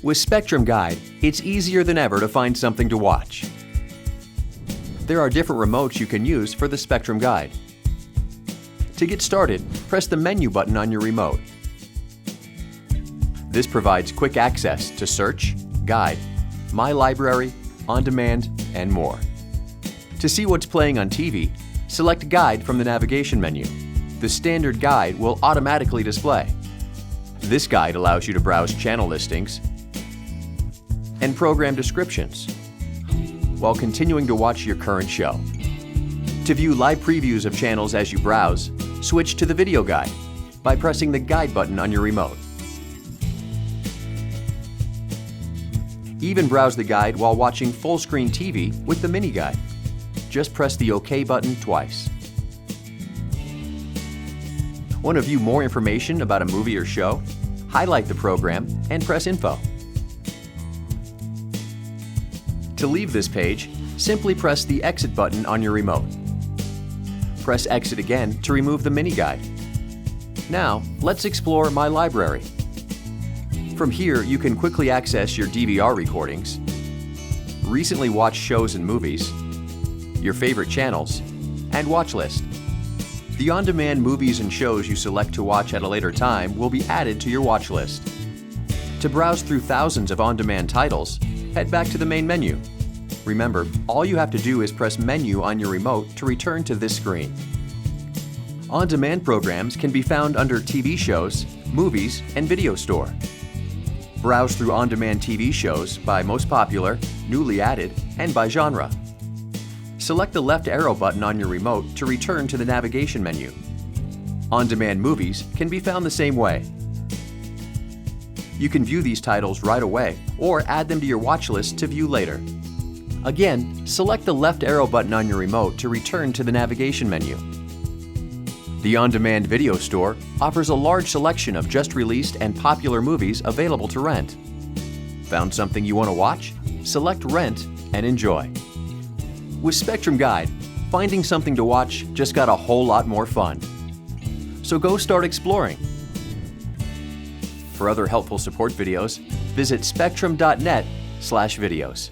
With Spectrum Guide, it's easier than ever to find something to watch. There are different remotes you can use for the Spectrum Guide. To get started, press the menu button on your remote. This provides quick access to Search, Guide, My Library, On Demand, and more. To see what's playing on TV, select Guide from the navigation menu. The standard guide will automatically display. This guide allows you to browse channel listings and program descriptions while continuing to watch your current show. To view live previews of channels as you browse, switch to the video guide by pressing the Guide button on your remote. Even browse the guide while watching full-screen TV with the mini guide. Just press the OK button twice. Want to view more information about a movie or show? Highlight the program and press Info. To leave this page, simply press the Exit button on your remote. Press Exit again to remove the mini guide. Now, let's explore My Library. From here, you can quickly access your DVR recordings, recently watched shows and movies, your favorite channels, and watch list. The on-demand movies and shows you select to watch at a later time will be added to your watch list. To browse through thousands of on-demand titles, head back to the main menu. Remember, all you have to do is press Menu on your remote to return to this screen. On-demand programs can be found under TV shows, movies, and video store. Browse through on-demand TV shows by most popular, newly added, and by genre. Select the left arrow button on your remote to return to the navigation menu. On-demand movies can be found the same way. You can view these titles right away or add them to your watch list to view later. Again, select the left arrow button on your remote to return to the navigation menu. The on-demand video store offers a large selection of just-released and popular movies available to rent. Found something you want to watch? Select Rent and enjoy. With Spectrum Guide, finding something to watch just got a whole lot more fun. So go start exploring. For other helpful support videos, visit spectrum.net/videos.